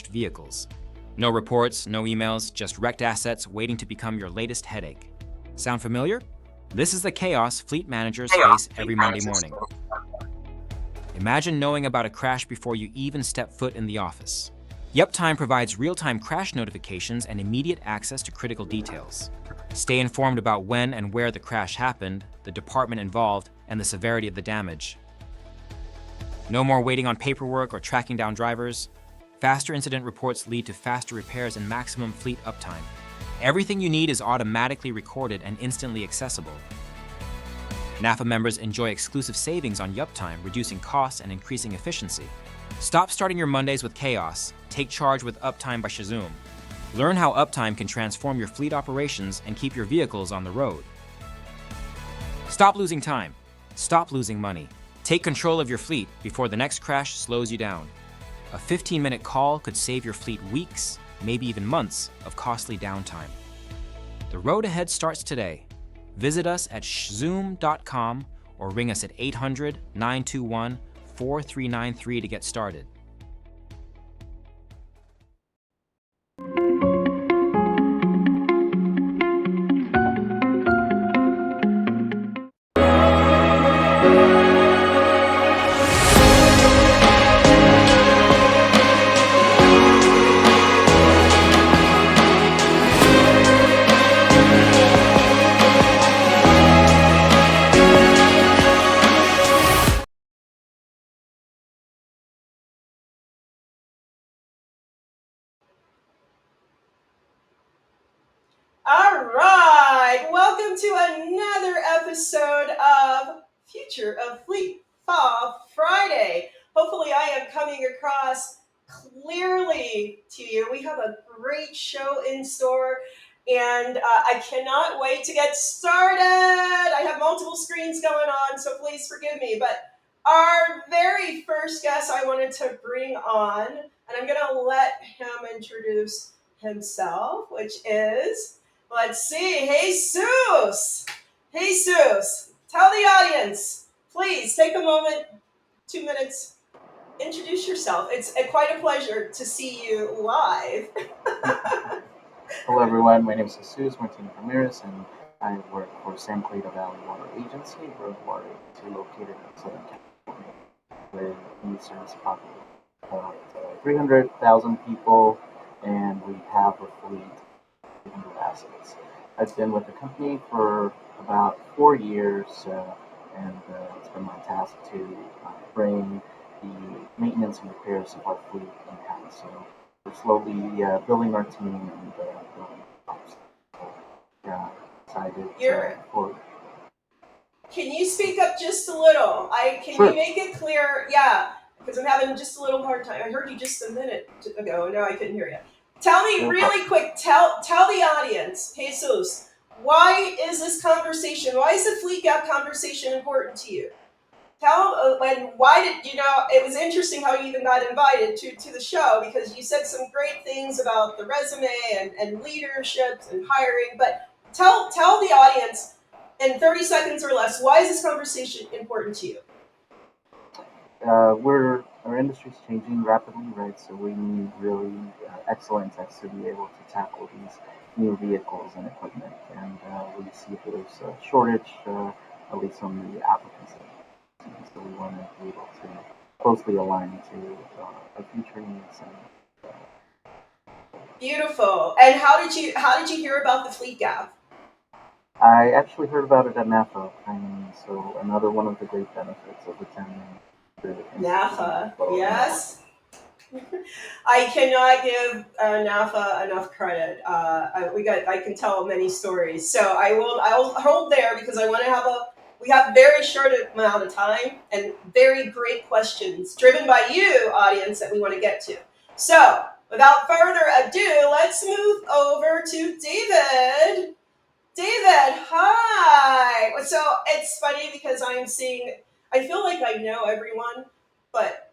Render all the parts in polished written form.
vehicles. No reports, no emails, just wrecked assets waiting to become your latest headache. Sound familiar? This is the chaos fleet managers face every Monday morning. Imagine knowing about a crash before you even step foot in the office. Uptime provides real-time crash notifications and immediate access to critical details. Stay informed about when and where the crash happened, the department involved, and the severity of the damage. No more waiting on paperwork or tracking down drivers. Faster incident reports lead to faster repairs and maximum fleet uptime. Everything you need is automatically recorded and instantly accessible. NAFA members enjoy exclusive savings on Uptime, reducing costs and increasing efficiency. Stop starting your Mondays with chaos. Take charge with Uptime by SHzoom. Learn how Uptime can transform your fleet operations and keep your vehicles on the road. Stop losing time. Stop losing money. Take control of your fleet before the next crash slows you down. A 15-minute call could save your fleet weeks, maybe even months, of costly downtime. The road ahead starts today. Visit us at SHzoom.com or ring us at 800-921-4393 to get started. All right, welcome to another episode of Future of Fleet Fall Friday. Hopefully I am coming across clearly to you. We have a great show in store, and I cannot wait to get started. I have multiple screens going on, so please forgive me. But our very first guest I wanted to bring on, and I'm going to let him introduce himself, which is, let's see, Jesus. Jesus, tell the audience, please take a moment, 2 minutes, introduce yourself. It's quite a pleasure to see you live. Hello everyone, my name is Jesus Martin Ramirez and I work for San Cleito Valley Water Agency. We're a water agency located in Southern California where we service a population of about 300,000 people and we have a fleet of 300 assets. I've been with the company for about 4 years and it's been my task to bring the maintenance and repairs of our fleet in-house. So we're slowly building our team and building ops. So, yeah, excited for. Can you speak up just a little? Can Sure. you make it clear? Yeah, because I'm having just a little hard time. I heard you just a minute ago. No, I couldn't hear you. Tell me really quick. Tell the audience, Jesus, why is this conversation? Why is the fleet gap conversation important to you? Tell and why did you know? It was interesting how you even got invited to the show because you said some great things about the resume and leadership and hiring. But tell the audience in 30 seconds or less, why is this conversation important to you? Our industry's changing rapidly, right? So we need really excellent techs to be able to tackle these new vehicles and equipment, and we see there's a shortage, at least on the applicants. So we want to be able to closely align to our future needs. And, Beautiful. And how did you hear about the fleet gap? I actually heard about it at NAFA, and so another one of the great benefits of attending the NAFA, yes. I cannot give NAFA enough credit. I can tell many stories, so I'll hold there because I want to we have very short amount of time and very great questions driven by you, audience, that we want to get to. So without further ado, let's move over to David. David, hi. So it's funny because I feel like I know everyone, but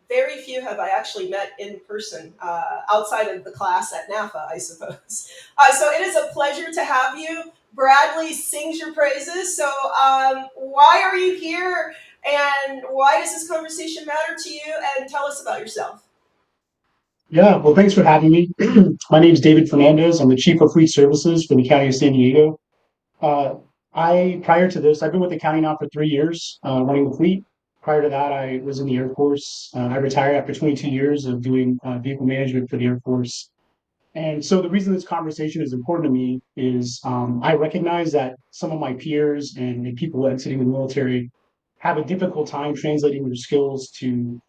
very few have I actually met in person outside of the class at NAFA, I suppose. So it is a pleasure to have you. Bradley sings your praises. So why are you here and why does this conversation matter to you? And tell us about yourself. Yeah, well, thanks for having me. My name is David Fernandez. I'm the Chief of Fleet Services for the County of San Diego. Uh, prior to this, I've been with the county now for 3 years, running the fleet. Prior to that, I was in the Air Force. I retired after 22 years of doing vehicle management for the Air Force. And so the reason this conversation is important to me is I recognize that some of my peers and people exiting the military have a difficult time translating their skills to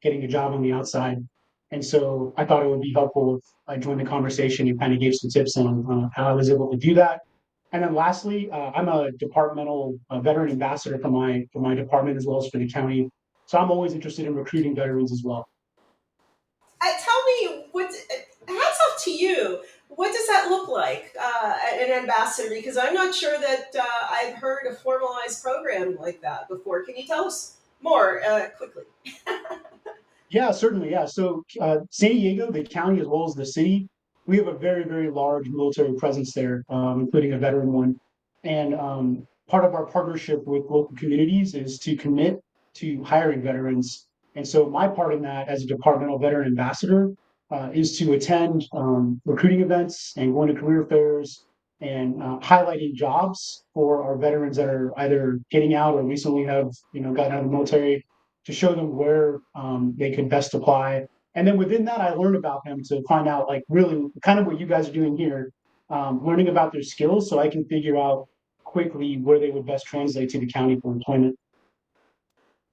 getting a job on the outside. And so I thought it would be helpful if I joined the conversation and kind of gave some tips on how I was able to do that. And then lastly, I'm a departmental veteran ambassador for my department as well as for the county. So I'm always interested in recruiting veterans as well. Tell me what. Hats off to you. What does that look like, an ambassador? Because I'm not sure that I've heard a formalized program like that before. Can you tell us more quickly? Yeah, certainly. Yeah. So San Diego, the county as well as the city, we have a very, very large military presence there, including a veteran one. And part of our partnership with local communities is to commit to hiring veterans. And so my part in that as a departmental veteran ambassador is to attend recruiting events and going to career fairs and highlighting jobs for our veterans that are either getting out or recently have, gotten out of the military to show them where they could best apply. And then within that, I learned about them to find out, like, really kind of what you guys are doing here, learning about their skills so I can figure out quickly where they would best translate to the county for employment.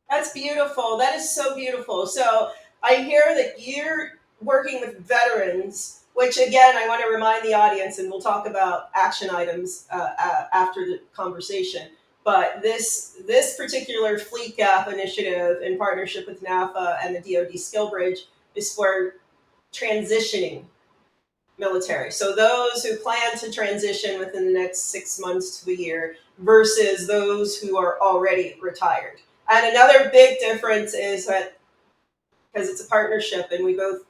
That's beautiful. That is so beautiful. So I hear that you're working with veterans, which again, I want to remind the audience, and we'll talk about action items after the conversation. But this particular Fleet Gap initiative in partnership with NAFA and the DoD Skill Bridge is for transitioning military. So those who plan to transition within the next 6 months to a year versus those who are already retired. And another big difference is that because it's a partnership and we both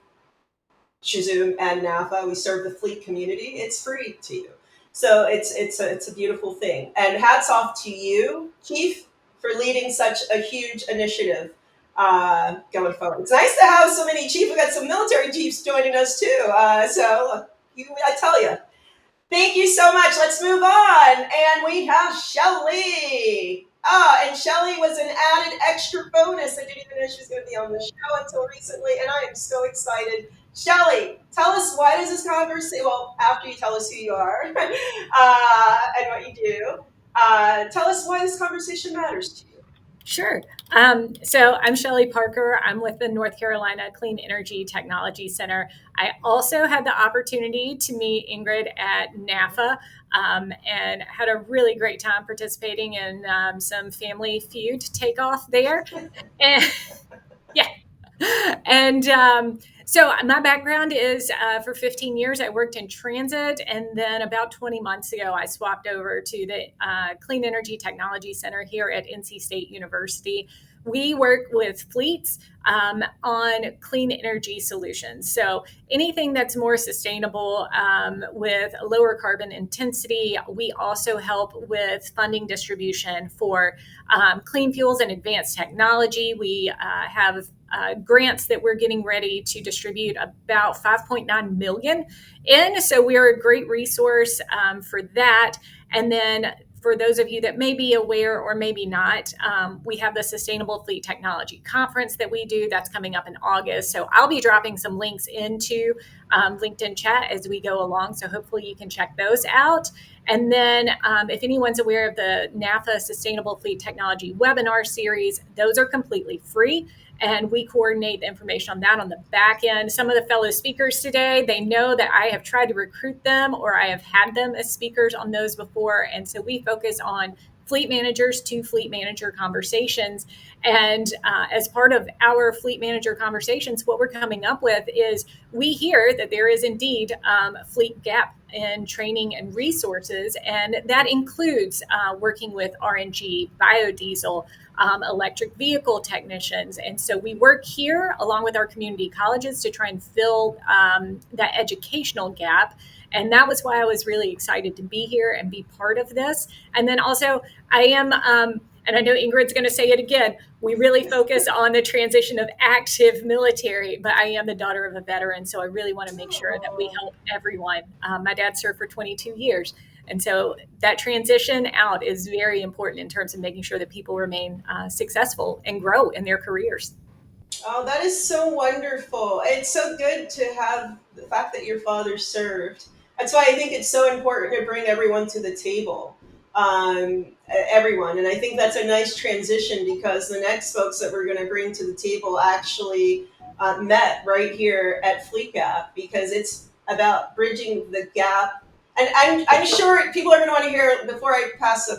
SHzoom and NAFA, we serve the fleet community, it's free to you. So it's a beautiful thing. And hats off to you, Chief, for leading such a huge initiative going forward. It's nice to have so many chiefs. We've got some military chiefs joining us too. I tell you, thank you so much. Let's move on. And we have Shelly. And Shelly was an added extra bonus. I didn't even know she was going to be on the show until recently, and I am so excited. Shelly, tell us, why does this conversation, well, after you tell us who you are and what you do, tell us why this conversation matters to you. Sure. So I'm Shelly Parker. I'm with the North Carolina Clean Energy Technology Center. I also had the opportunity to meet Ingrid at NAFA and had a really great time participating in some Family Feud takeoff there. And yeah. And so my background is for 15 years, I worked in transit. And then about 20 months ago, I swapped over to the Clean Energy Technology Center here at NC State University. We work with fleets on clean energy solutions. So anything that's more sustainable with a lower carbon intensity. We also help with funding distribution for clean fuels and advanced technology. We have grants that we're getting ready to distribute about 5.9 million in. So we are a great resource for that. And then for those of you that may be aware or maybe not, we have the Sustainable Fleet Technology Conference that we do. That's coming up in August. So I'll be dropping some links into LinkedIn chat as we go along. So hopefully you can check those out. And then if anyone's aware of the NAFA Sustainable Fleet Technology webinar series, those are completely free. And we coordinate the information on that on the back end. Some of the fellow speakers today, they know that I have tried to recruit them or I have had them as speakers on those before. And so we focus on fleet managers to fleet manager conversations. And as part of our fleet manager conversations, what we're coming up with is we hear that there is indeed fleet gap in training and resources. And that includes working with RNG, biodiesel, electric vehicle technicians. And so we work here along with our community colleges to try and fill that educational gap. And that was why I was really excited to be here and be part of this. And then also, I am And I know Ingrid's going to say it again. We really focus on the transition of active military, but I am the daughter of a veteran, so I really want to make sure that we help everyone. My dad served for 22 years. And so that transition out is very important in terms of making sure that people remain successful and grow in their careers. Oh, that is so wonderful. It's so good to have the fact that your father served. That's why I think it's so important to bring everyone to the table. Everyone. And I think that's a nice transition because the next folks that we're going to bring to the table actually met right here at Fleet Gap because it's about bridging the gap. And I'm sure people are going to want to hear before I pass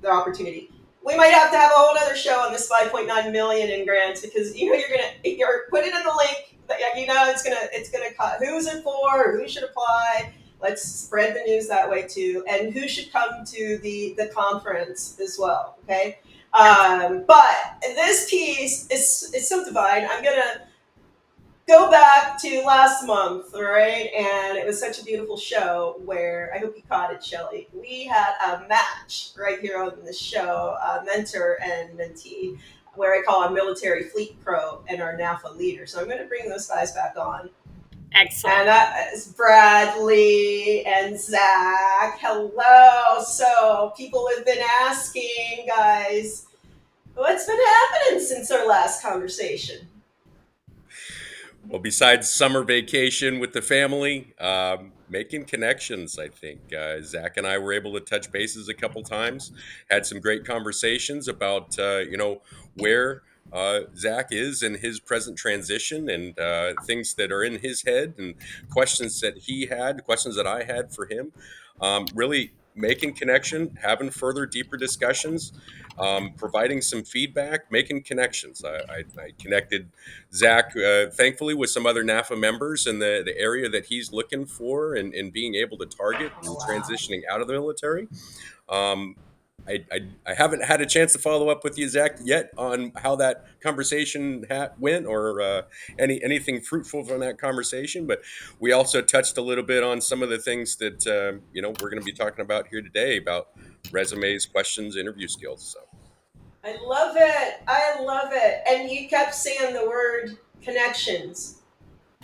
the opportunity. We might have to have a whole other show on this 5.9 million in grants because you're put it in the link. It's gonna cut. Who's it for? Who should apply? Let's spread the news that way too, and who should come to the conference as well. Okay, but this piece is so divine. I'm gonna go back to last month, right? And it was such a beautiful show where I hope you caught it, Shelly. We had a match right here on the show, mentor and mentee, where I call a military fleet pro and our NAFA leader. So I'm going to bring those guys back on. Excellent. And that is Bradley and Zach. Hello. So people have been asking, guys, what's been happening since our last conversation? Well, besides summer vacation with the family, making connections, I think. Zach and I were able to touch bases a couple times, had some great conversations about, where Zach is in his present transition and things that are in his head and questions that he had, questions that I had for him. Really making connection, having further, deeper discussions, providing some feedback, making connections. I connected Zach, thankfully, with some other NAFA members in the area that he's looking for and being able to target and transitioning out of the military. Um, I haven't had a chance to follow up with you, Zach, yet on how that conversation went or anything fruitful from that conversation. But we also touched a little bit on some of the things that we're going to be talking about here today about resumes, questions, interview skills. So. I love it. I love it. And you kept saying the word connections.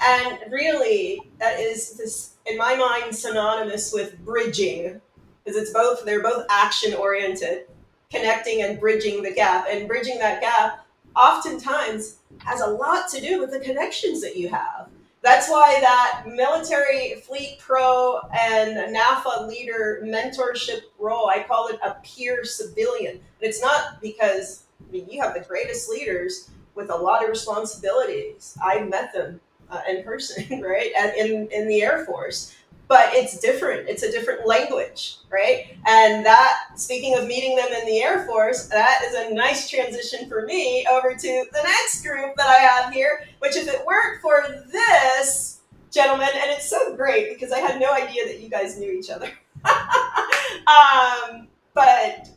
And really, that is this, in my mind, synonymous with bridging, because they're both action oriented, connecting and bridging the gap. And bridging that gap oftentimes has a lot to do with the connections that you have. That's why that military fleet pro and NAFA leader mentorship role, I call it a peer civilian. And it's not because, you have the greatest leaders with a lot of responsibilities. I met them in person, right? In the Air Force. But it's different. It's a different language, right? And that, speaking of meeting them in the Air Force, that is a nice transition for me over to the next group that I have here, which if it weren't for this gentleman, and it's so great because I had no idea that you guys knew each other. But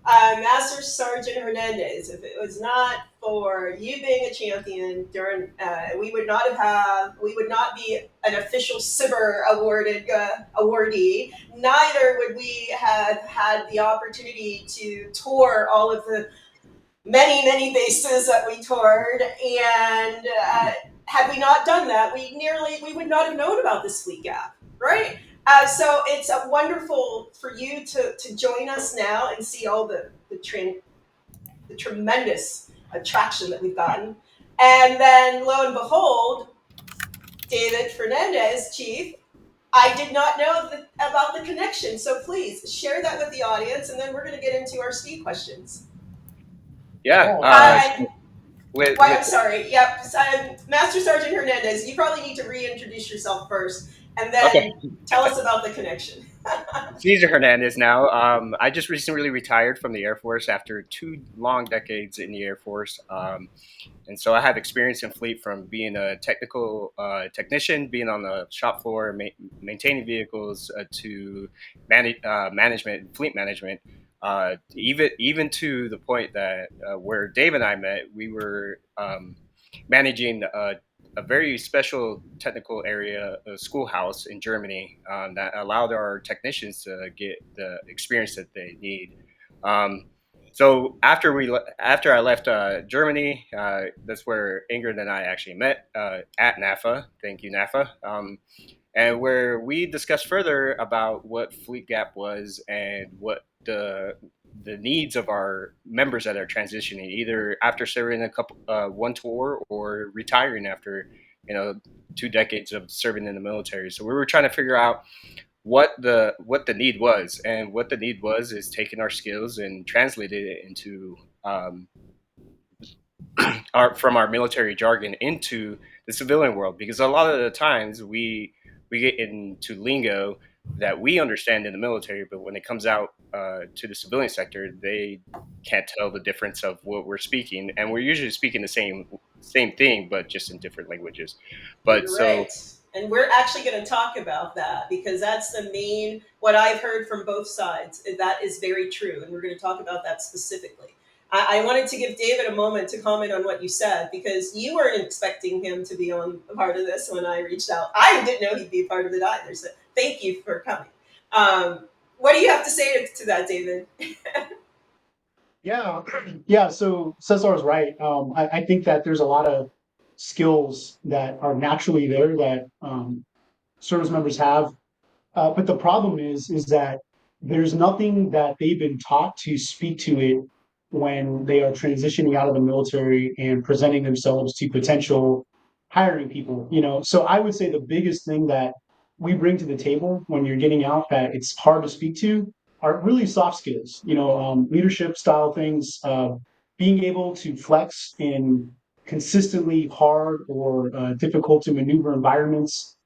Master Sergeant Hernandez, if it was not for you being a champion during, we would not be an official SIBR awardee. Neither would we have had the opportunity to tour all of the many, many bases that we toured. And had we not done that, we would not have known about this fleet gap, right? So it's wonderful for you to join us now and see all the tremendous attraction that we've gotten. And then lo and behold, David Fernandez, Chief, I did not know about the connection. So please share that with the audience, and then we're going to get into our Steve questions. Yeah. I'm sorry. Yep. Master Sergeant Hernandez, you probably need to reintroduce yourself first, and then tell us about the connection. Cesar Hernandez now. I just recently retired from the Air Force after 2 long decades in the Air Force. And so I have experience in fleet from being a technical technician, being on the shop floor, maintaining vehicles, to management, fleet management, even to the point that where Dave and I met, we were managing a very special technical area, a schoolhouse in Germany, that allowed our technicians to get the experience that they need. So after I left Germany, that's where Ingrid and I actually met at NAFA. Thank you, NAFA. And where we discussed further about what Fleet Gap was and what the needs of our members that are transitioning, either after serving one tour or retiring after 2 decades of serving in the military. So we were trying to figure out what the need was, and what the need was is taking our skills and translating it into um, from our military jargon into the civilian world, because a lot of the times we get into lingo that we understand in the military, but when it comes out to the civilian sector, they can't tell the difference of what we're speaking, and we're usually speaking the same thing, but just in different languages. But You're so right. And we're actually going to talk about that because that's the main, what I've heard from both sides. That is very true. And we're going to talk about that specifically. I wanted to give David a moment to comment on what you said because you weren't expecting him to be on a part of this when I reached out. I didn't know he'd be a part of it either. So thank you for coming. What do you have to say to that, David? Yeah, yeah. So Cesar is right. I think that there's a lot of skills that are naturally there that service members have. But the problem is that there's nothing that they've been taught to speak to it when they are transitioning out of the military and presenting themselves to potential hiring people. So I would say the biggest thing that we bring to the table when you're getting out that it's hard to speak to are really soft skills. Leadership style things, being able to flex in consistently hard or difficult to maneuver environments,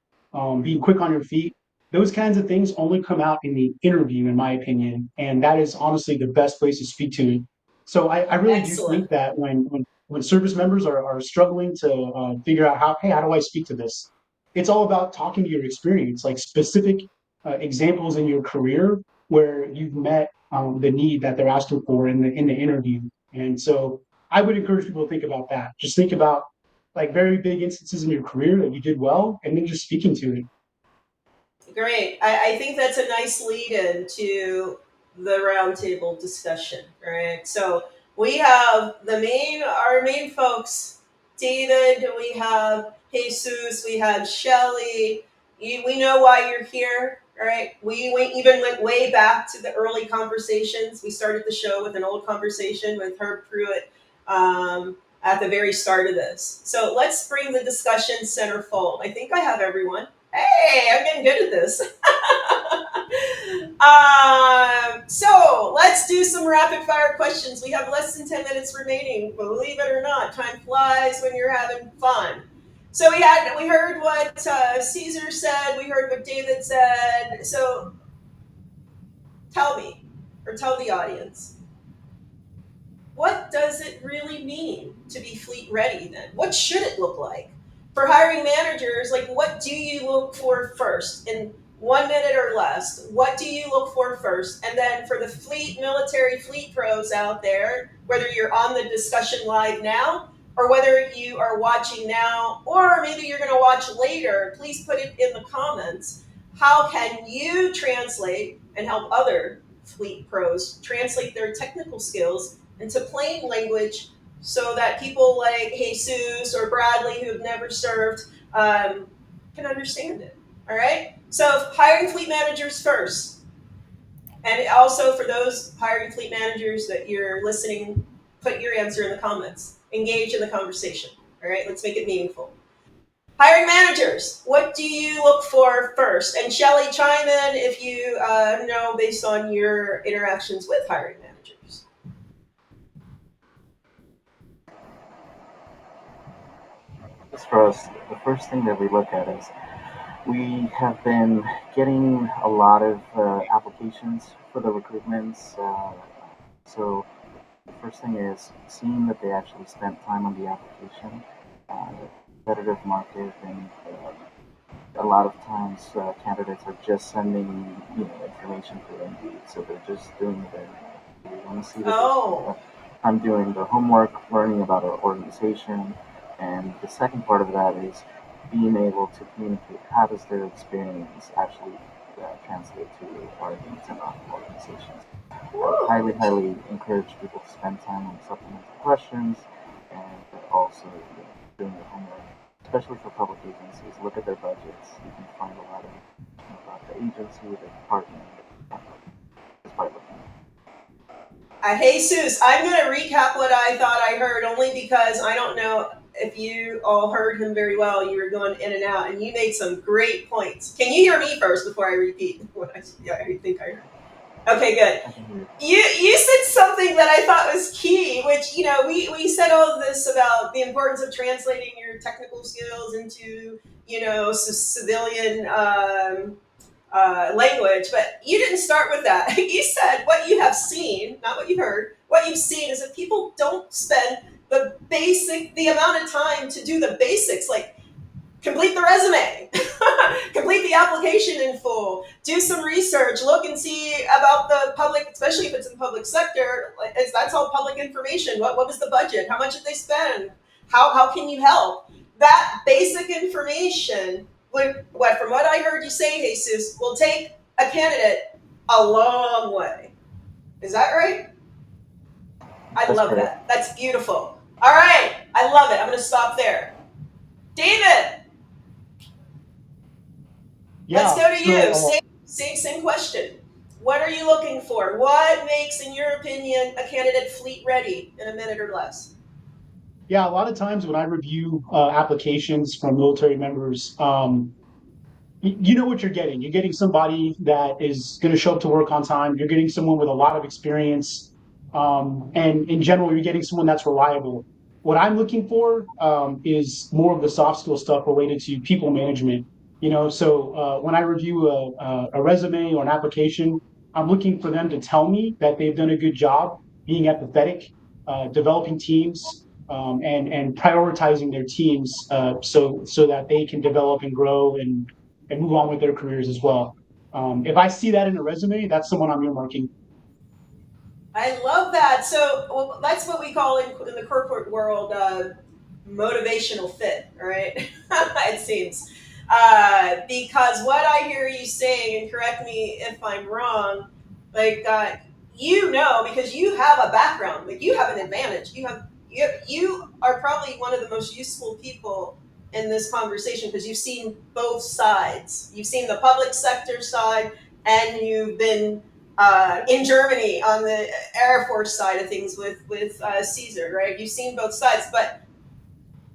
being quick on your feet, those kinds of things only come out in the interview, in my opinion, and that is honestly the best place to speak to it. So I really do Excellent. think that when service members are struggling to figure out how do I speak to this, it's all about talking to your experience, like specific examples in your career where you've met the need that they're asking for in the interview. And so I would encourage people to think about that. Just think about like very big instances in your career that you did well, and then just speaking to it. Great. I think that's a nice lead in to the roundtable discussion, right? So we have our main folks, David, we have Jesus, we have Shelly. We know why you're here, right? We even went way back to the early conversations. We started the show with an old conversation with Herb Pruitt at the very start of this. So let's bring the discussion centerfold. I think I have everyone. Hey, I'm getting good at this. So let's do some rapid fire questions. We have less than 10 minutes remaining. Believe it or not, time flies when you're having fun. So we heard what Caesar said. We heard what David said. So tell me, or tell the audience, what does it really mean to be fleet ready then? What should it look like? For hiring managers, like what do you look for first? In 1 minute or less, what do you look for first? And then for the military fleet pros out there, whether you're on the discussion live now or whether you are watching now or maybe you're going to watch later, please put it in the comments. How can you translate and help other fleet pros translate their technical skills into plain language so that people like Jesus or Bradley who have never served can understand it? All right. So hiring fleet managers first, and also for those hiring fleet managers that you're listening, put your answer in the comments. Engage in the conversation. All right. Let's make it meaningful. Hiring managers, what do you look for first? And Shelly, chime in if you know based on your interactions with hiring managers. As for us, the first thing that we look at is we have been getting a lot of applications for the recruitments. So the first thing is seeing that they actually spent time on the application, competitive market, and a lot of times candidates are just sending information for Indeed, so they're just doing their. We want to see that Oh, I'm doing the homework, learning about our organization, and the second part of that is being able to communicate how does their experience actually translate to our needs and our organizations. I Woo. highly encourage people to spend time on supplemental questions and also doing their homework, especially for public agencies. Look at their budgets. You can find a lot of information about the agency, the department, just by looking. Jesus, I'm going to recap what I thought I heard only because I don't know if you all heard him very well. You were going in and out, and you made some great points. Can you hear me first before I repeat what I think I heard? Okay, good. I can hear You said something that I thought was key, which we said all of this about the importance of translating your technical skills into civilian language, but you didn't start with that. You said what you have seen, not what you heard. What you've seen is that people don't spend the amount of time to do the basics, like complete the resume, complete the application in full, do some research, look and see about the public, especially if it's in public sector. That's all public information. What was the budget? How much did they spend? How can you help? That basic information from what I heard you say, Jesus, will take a candidate a long way. Is that right? I That's love correct. that. That's beautiful. All right, I love it. I'm going to stop there. David, let's Yeah. go to you. So Same question. What are you looking for? What makes, in your opinion, a candidate fleet ready in a minute or less? yeah, a lot of times when I review applications from military members, you know what you're getting. You're getting somebody that is going to show up to work on time. You're getting someone with a lot of experience, and in general, you're getting someone that's reliable. What I'm looking for is more of the soft skill stuff related to people management. So when I review a resume or an application, I'm looking for them to tell me that they've done a good job being empathetic, developing teams, and prioritizing their teams so that they can develop and grow and move on with their careers as well. If I see that in a resume, that's someone I'm earmarking. I love that. So that's what we call in the corporate world motivational fit, right? It seems. Because what I hear you saying, and correct me if I'm wrong, like because you have a background, like you have an advantage. You are probably one of the most useful people in this conversation because you've seen both sides. You've seen the public sector side, and you've been in Germany on the Air Force side of things with Caesar, right? You've seen both sides, but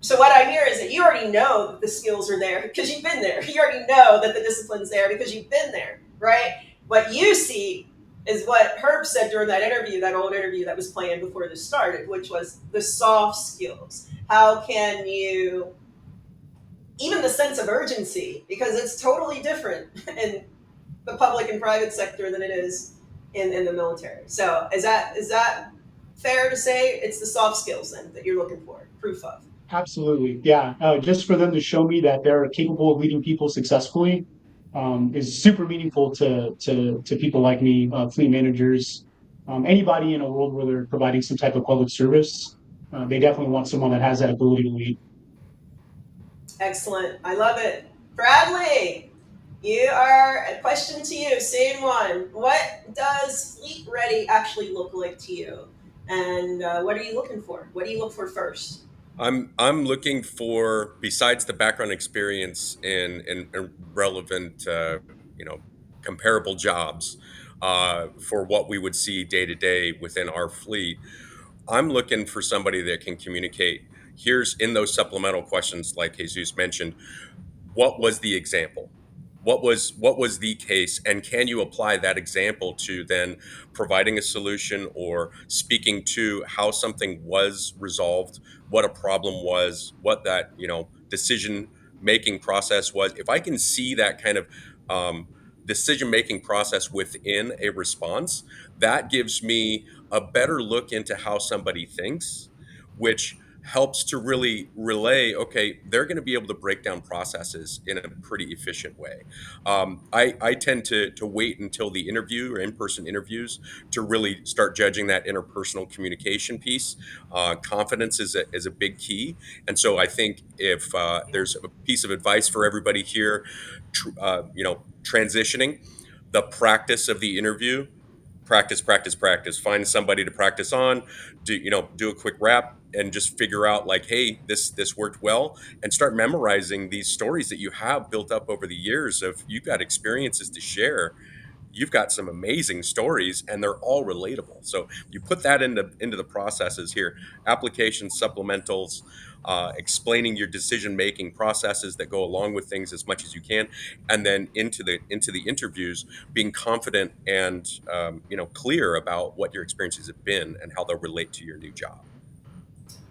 so what I hear is that you already know that the skills are there because you've been there. You already know that the discipline's there because you've been there, right? What you see is what Herb said during that interview, that old interview that was playing before this started, which was the soft skills. How can you even the sense of urgency, because it's totally different in the public and private sector than it is in the military. So is that fair to say it's the soft skills then that you're looking for proof of? Absolutely, yeah. Just for them to show me that they're capable of leading people successfully is super meaningful to people like me, fleet managers, anybody in a world where they're providing some type of public service. They definitely want someone that has that ability to lead. Excellent. I love it. Bradley, you are a question to you, same one. What does fleet ready actually look like to you? And what are you looking for? What do you look for first? I'm looking for, besides the background experience and relevant comparable jobs for what we would see day to day within our fleet. I'm looking for somebody that can communicate. Here's in those supplemental questions, like Jesus mentioned, what was the example, what was the case, and can you apply that example to then providing a solution or speaking to how something was resolved, what a problem was, what that decision making process was. If I can see that kind of decision making process within a response, that gives me a better look into how somebody thinks, which helps to really relay, okay, they're going to be able to break down processes in a pretty efficient way. I tend to wait until the interview or in-person interviews to really start judging that interpersonal communication piece. Confidence is a big key. And so I think if there's a piece of advice for everybody here, transitioning, the practice of the interview practice, practice, practice. Find somebody to practice on. Do a quick rap and just figure out like, hey, this worked well, and start memorizing these stories that you have built up over the years of you've got experiences to share. You've got some amazing stories and they're all relatable. So you put that into the processes here, applications, supplementals, explaining your decision making processes that go along with things as much as you can, and then into the interviews, being confident and clear about what your experiences have been and how they'll relate to your new job.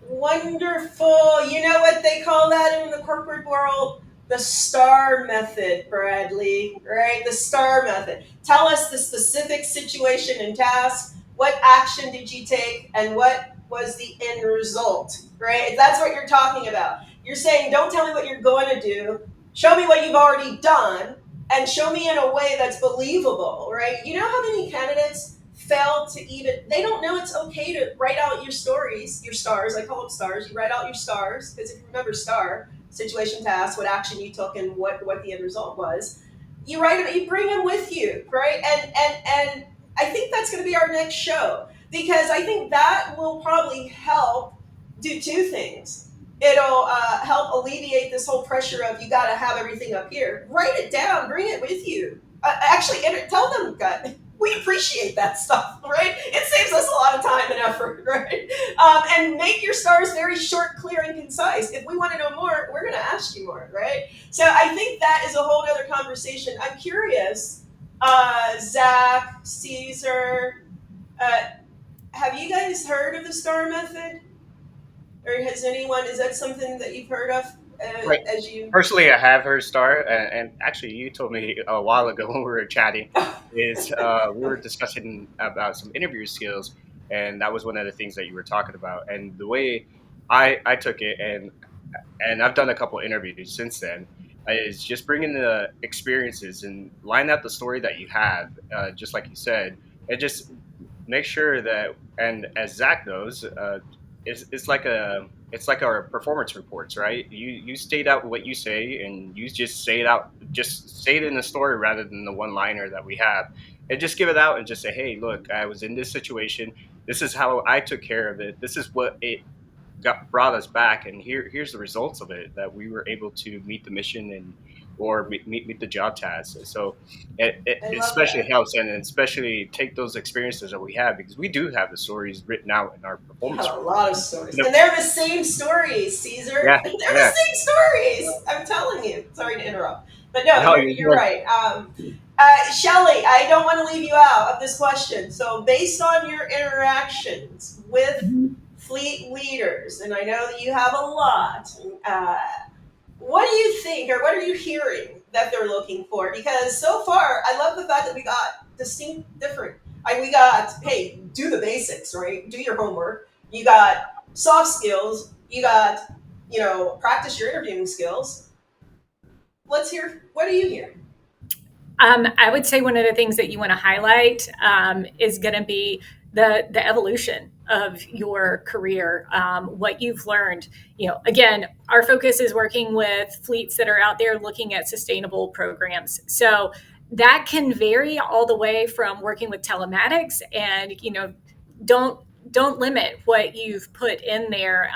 Wonderful. You know what they call that in the corporate world? The STAR method, Bradley, right? The STAR method. Tell us the specific situation and task. What action did you take and what was the end result, right? That's what you're talking about. You're saying, don't tell me what you're going to do. Show me what you've already done and show me in a way that's believable, right? You know how many candidates fail to even, they don't know it's okay to write out your stories, your stars. I call them stars. You write out your stars because if you remember STAR, situation, task, what action you took, and what the end result was. You write it, you bring them with you, right? And I think that's going to be our next show because I think that will probably help do two things. It'll help alleviate this whole pressure of you got to have everything up here. Write it down, bring it with you. Actually, tell them, God, we appreciate that stuff, right? It saves us a lot of time and effort, right? And make your stars very short, clear, and concise. If we want to know more, we're going to ask you more, right? So I think that is a whole other conversation. I'm curious, Zach, Caesar, have you guys heard of the STAR method? Or is that something that you've heard of Right. as you? Personally, I have heard STAR, and actually, you told me a while ago when we were chatting, is we were discussing about some interview skills, and that was one of the things that you were talking about. And the way I took it, and I've done a couple interviews since then, is just bringing the experiences and line out the story that you have, just like you said, and just make sure that, and as Zach knows, it's like our performance reports, right? You state out what you say, and you just say it out, just say it in the story rather than the one liner that we have, and just give it out and just say, hey, look, I was in this situation. This is how I took care of it. This is what it brought us back, and here's the results of it, that we were able to meet the mission and or meet the job tasks. So it I love especially that. helps, and especially take those experiences that we have, because we do have the stories written out in our You performance have a report. lot of stories. No, And they're the same stories, Caesar. yeah, They're the yeah. same stories. I'm telling you. Sorry to interrupt. But no, No, you're right. Shelly, I don't want to leave you out of this question. So, based on your interactions with fleet leaders, and I know that you have a lot, what do you think, or what are you hearing that they're looking for? Because so far, I love the fact that we got distinct, different. We got, hey, do the basics, right? Do your homework. You got soft skills. You got, practice your interviewing skills. Let's hear. What do you hear? I would say one of the things that you want to highlight is going to be the evolution of your career, what you've learned. Again, our focus is working with fleets that are out there looking at sustainable programs. So that can vary all the way from working with telematics, and don't limit what you've put in there,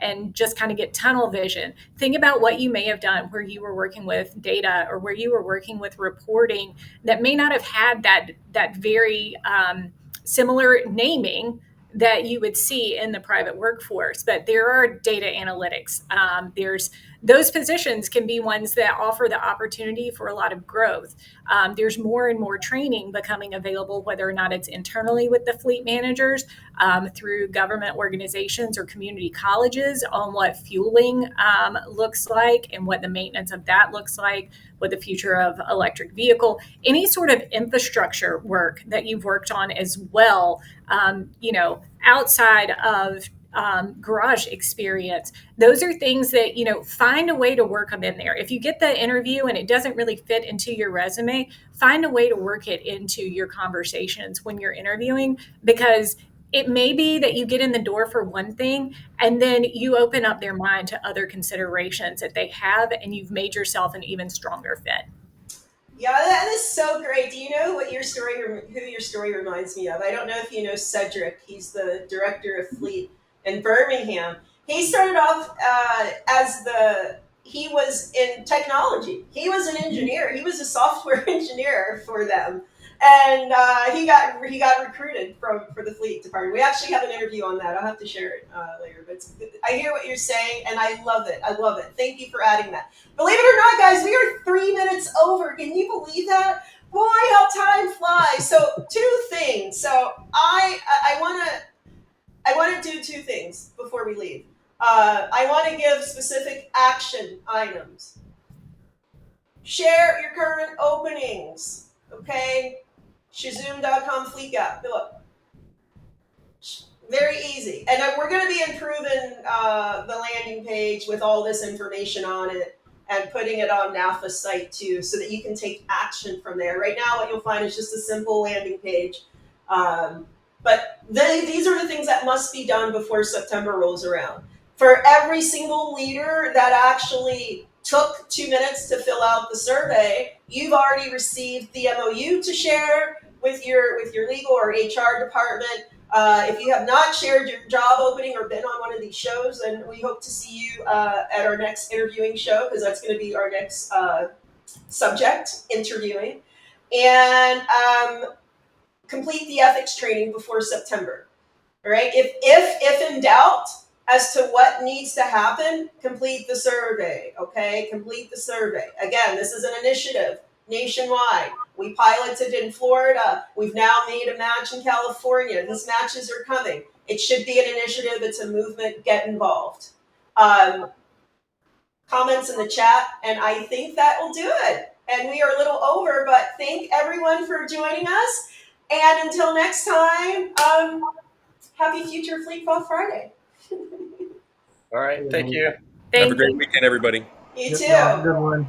and just kind of get tunnel vision. Think about what you may have done where you were working with data or where you were working with reporting that may not have had that very similar naming that you would see in the private workforce. But there are data analytics. There's those positions can be ones that offer the opportunity for a lot of growth. There's more and more training becoming available, whether or not it's internally with the fleet managers, through government organizations or community colleges, on what fueling looks like and what the maintenance of that looks like, what the future of electric vehicle, any sort of infrastructure work that you've worked on as well, outside of garage experience. Those are things that, find a way to work them in there. If you get the interview and it doesn't really fit into your resume, find a way to work it into your conversations when you're interviewing, because it may be that you get in the door for one thing and then you open up their mind to other considerations that they have, and you've made yourself an even stronger fit. Yeah, that is so great. Do you know what who your story reminds me of? I don't know if you know Cedric. He's the director of fleet in Birmingham. He started off he was in technology. He was an engineer. He was a software engineer for them, and he got recruited for the fleet department. We actually have an interview on that. I'll have to share it later. But I hear what you're saying, and I love it. I love it. Thank you for adding that. Believe it or not, guys, we are 3 minutes over. Can you believe that? Boy, how time flies. So two things. So I want to do two things before we leave. I want to give specific action items. Share your current openings. Okay, SHzoom.com Fleet Gap. Look, very easy. And we're going to be improving the landing page with all this information on it and putting it on NAFA's site too, so that you can take action from there. Right now, what you'll find is just a simple landing page. But these are the things that must be done before September rolls around. For every single leader that actually took 2 minutes to fill out the survey, you've already received the MOU to share with your legal or HR department. If you have not shared your job opening or been on one of these shows, then we hope to see you at our next interviewing show, because that's going to be our next subject, interviewing. And complete the ethics training before September. All right. If in doubt as to what needs to happen, complete the survey. Okay, complete the survey. Again, this is an initiative nationwide. We piloted in Florida. We've now made a match in California. These matches are coming. It should be an initiative. It's a movement. Get involved. Comments in the chat, and I think that will do it. And we are a little over, but thank everyone for joining us. And until next time, happy Future Fleet Fall Friday. All right. Thank you. Have a Thank great you. weekend, everybody. You Yep, too. y'all have a good one.